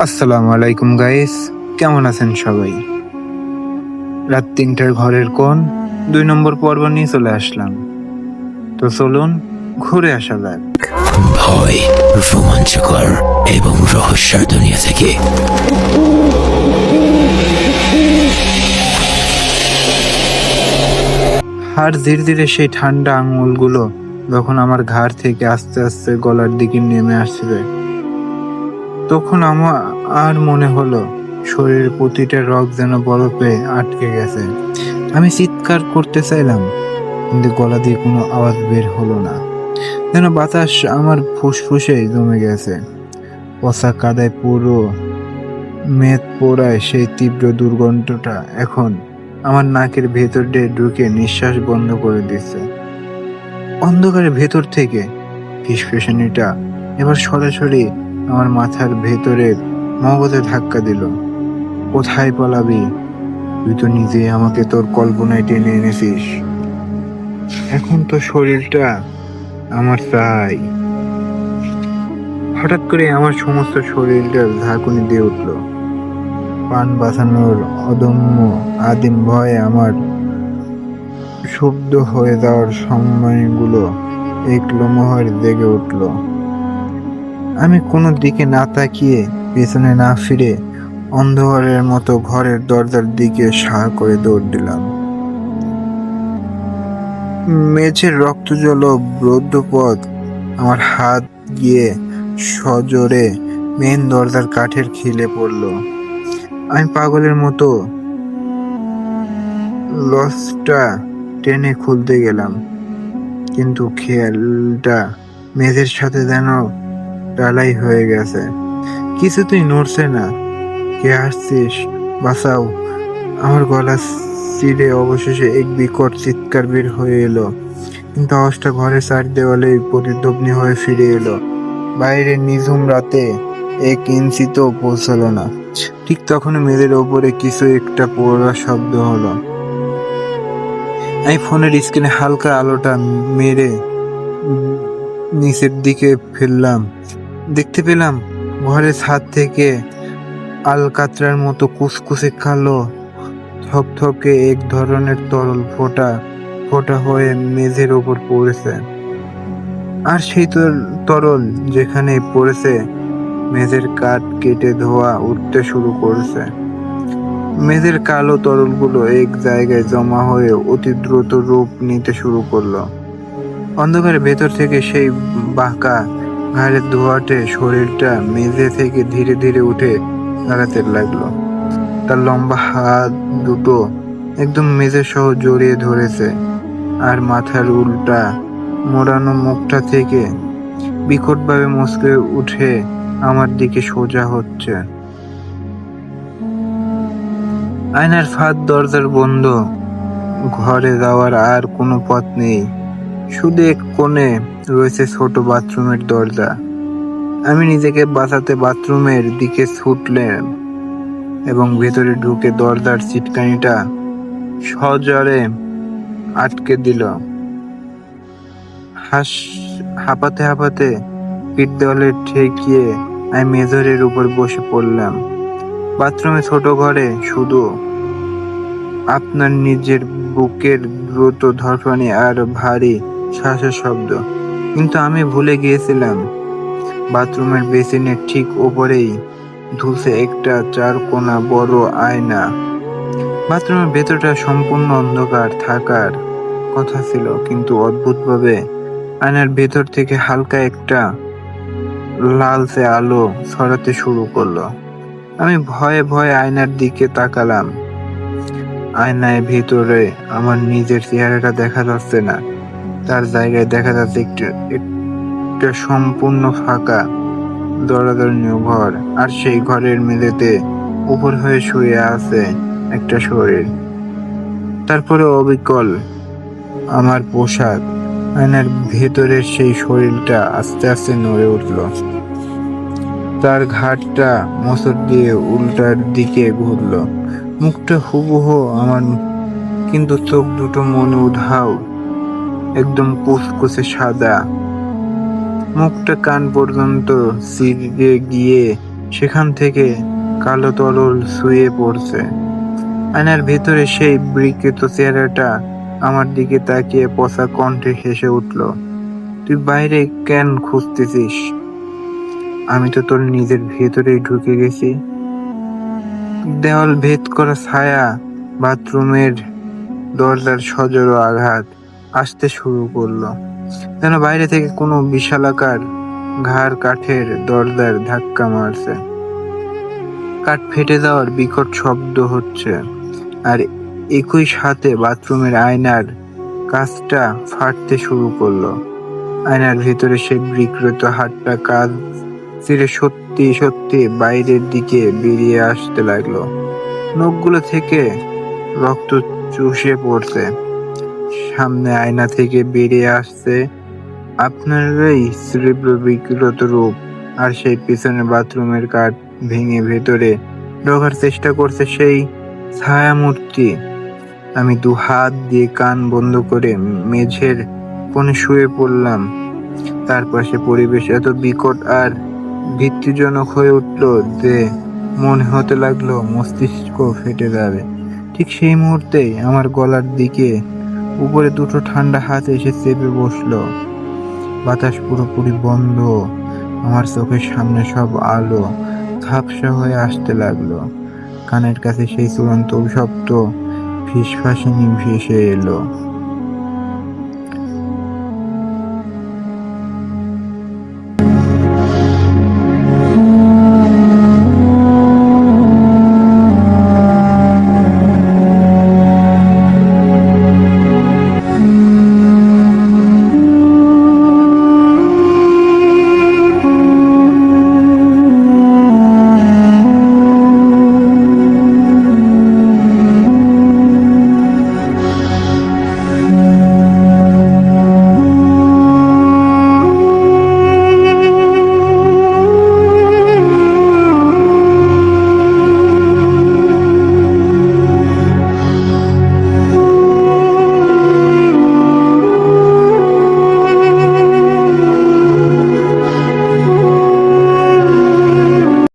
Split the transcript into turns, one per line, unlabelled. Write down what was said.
আসসালামু আলাইকুম গাইস, কেমন আছেন সবাই? রাত ৩টার ঘরের কোণ ২ নম্বর পর্ব নিয়ে চলে আসলাম। তো চলুন ঘুরে আসা যাক।
ভয়, রোমাঞ্চকর এবং রহস্যের দুনিয়া থেকে
আর ধীরে ধীরে সেই ঠান্ডা আঙুলগুলো যখন আমার ঘাড় থেকে আস্তে আস্তে গলার দিকে নেমে আসবে, তখন আমার আর মনে হলো শরীরের প্রতিটা রগ যেন বরফে আটকে গেছে। আমি চিৎকার করতে চাইলাম, কিন্তু গলা দিয়ে কোনো আওয়াজ বের হলো না। যেন বাতাস আমার ফুসফুসে জমে গেছে। পচা কাদায় পুরো মেদ পোড়ায় সেই তীব্র দুর্গন্ধটা এখন আমার নাকের ভেতর দিয়ে ঢুকে নিঃশ্বাস বন্ধ করে দিচ্ছে। অন্ধকারের ভেতর থেকে ফিসফিসানিটা এবার সরাসরি আমার মাথার ভেতরে মগজে ধাক্কা দিল। কোথায় পালাবি? তুই তো নিজেই আমাকে তোর কল্পনায় টেনে এনেছিস। এখন তো শরীরটা আমার চাই। হঠাৎ করে আমার সমস্ত শরীরটা ঝাঁকুনি দিয়ে উঠল। প্রাণ বাঁচানোর অদম্য আদিম ভয়ে আমার শব্দ হয়ে যাওয়ার সময়গুলো এক লমহর জেগে উঠল। আমি কোনো দিকে না তাকিয়ে, পেছনে না ফিরে অন্ধকারের মতো ঘরের দরজার দিকে সাঁ করে দৌড় দিলাম। মেঝের রক্তজল ব্রদ্ধ পথ আমার হাত গিয়ে সজোরে মেন দরজার কাঠের খিলে পড়ল। আমি পাগলের মতো লসটা টেনে খুলতে গেলাম, কিন্তু খেয়ালটা মেঝের সাথে যেন ডালাই হয়ে গেছে। কিছুতেই নড়ছে না। কে আসছিস? বাঁচাও! আমার গলা চিরে অবশেষে এক বিকট চিৎকার বের হয়ে এলো, কিন্তু আওয়াজটা ঘরের চার দেওয়ালে প্রতিধ্বনি হয়ে ফিরে এলো। বাইরে নিঝুম রাতে ১ ইঞ্চিতেও পৌঁছালো না। ঠিক তখন মেঝের ওপরে কিছু একটা পড়ার শব্দ হলো। আমি ফোনের স্ক্রিনে হালকা আলোটা মেরে নিচের দিকে ফেললাম। দেখতে পেলাম ঘরের ছাদ থেকে আলকাতরার মতো কুচকুচে কালো থকথকে এক ধরনের তরল ফোঁটা ফোঁটা হয়ে মেঝের ওপর পড়েছে। আর সেই তরল যেখানে পড়েছে, মেঝের কাঠ কেটে ধোয়া উঠতে শুরু করেছে। মেঝের কালো তরলগুলো এক জায়গায় জমা হয়ে অতি দ্রুত রূপ নিতে শুরু করলো। অন্ধকারের ভেতর থেকে সেই বাঁকা ঘাড়ের ধোঁয়াটে শরীরটা মেঝে থেকে ধীরে ধীরে উঠে দাঁড়াতে লাগলো। তার লম্বা হাত দুটো একদম মেঝে সহ জড়িয়ে ধরেছে, আর মাথার উল্টা মোড়ানো মুখটা থেকে বিকটভাবে মুচকে উঠে আমার দিকে সোজা হচ্ছে। আয়নার ফাঁদ, দরজার বন্ধ, ঘরে যাওয়ার আর কোনো পথ নেই। শুধু এক কোণে রয়েছে ছোট বাথরুমের দরজা। আমি নিজেকে বাঁচাতে বাথরুমের দিকে ছুটলাম এবং ভেতরে ঢুকে দরজার চিটকানিটা সজোরে আটকে দিল। হাঁপাতে হাঁপাতে পিঠ দেওয়ালে ঠেকিয়ে আমি মেঝের উপর বসে পড়লাম। বাথরুমে ছোট ঘরে শুধু আপনার নিজের বুকের দ্রুত ধড়ফড়ি আর ভারী শ্বাসের শব্দ। কিন্তু আমি ভুলে গিয়েছিলাম বাথরুমের বেসিনের ঠিক ওপরেই ঝুলছে একটা চারকোনা বড় আয়না। বাথরুমের ভেতরটা সম্পূর্ণ অন্ধকার থাকার কথা ছিল, কিন্তু অদ্ভুতভাবে আয়নার ভেতর থেকে হালকা একটা লালচে আলো ছড়াতে শুরু করলো। আমি ভয়ে ভয়ে আয়নার দিকে তাকালাম। আয়নায় ভেতরে আমার নিজের চেহারাটা দেখা যাচ্ছে না। তার জায়গায় দেখা যাচ্ছে একটা সম্পূর্ণ ফাঁকা দরাদরনীয় ঘর, আর সেই ঘরের মেঝেতে উপর হয়ে শুয়ে আছে একটা শরীর। তারপরে অবিকল আমার পোশাক। আয়নার ভেতরের সেই শরীরটা আস্তে আস্তে নড়ে উঠল। তার ঘাড়টা মোচড় দিয়ে উল্টার দিকে ঘুরল। মুখটা হুবহু আমার, কিন্তু চোখ দুটো মনে উধাও, একদম কুচকুচে সাদা। মুখটা কান পর্যন্ত চিরে গিয়ে সেখান থেকে কালো তরল শুয়ে পড়ছে। আয়নার ভেতরে সেই বিকৃত চেহারাটা আমার দিকে তাকিয়ে পচা কণ্ঠে হেসে উঠল। তুই বাইরে কেন খুঁজতেছিস? আমি তো তোর নিজের ভেতরেই ঢুকে গেছি। দেওয়াল ভেদ করা ছায়া, বাথরুমের দরজার সজোরে আঘাত আসতে শুরু করলো, যেন বাইরে থেকে কোনো বিশালাকার ঘাড় কাঠের দরজার ধাক্কা মারছে। কাঠ ফেটে যাওয়ার বিকট শব্দ হচ্ছে, আর একই সাথে বাথরুমের আয়নার কাঁচটা ফাটতে শুরু করলো। আয়নার ভিতরে সেই বিকৃত হাতটা কাঁচ ছিঁড়ে সত্যি সত্যি বাইরের দিকে বেরিয়ে আসতে লাগলো। নখগুলো থেকে রক্ত চুষে পড়ছে। সামনে আয়না থেকে বেরিয়ে আসছে আপনারই তীব্র বিকৃত রূপ, আর সেই পিছনে বাথরুমের কাঠ ভেঙে ভেতরে ঢোকার চেষ্টা করছে সেই ছায়ামূর্তি। আমি দু হাত দিয়ে কান বন্ধ করে মেঝের কোণে শুয়ে পড়লাম। তার পাশে পরিবেশ এত বিকট আর ভীতিজনক হয়ে উঠল যে মনে হতে লাগলো মস্তিষ্ক ফেটে যাবে। ঠিক সেই মুহূর্তেই আমার গলার দিকে উপরে দুটো ঠান্ডা হাত এসে চেপে বসলো। বাতাস পুরোপুরি বন্ধ। আমার চোখের সামনে সব আলো ঝাপসা হয়ে আসতে লাগলো। কানের কাছে সেই চূড়ান্ত অভিশপ্ত ফিসফাসিনি ভেসে এলো।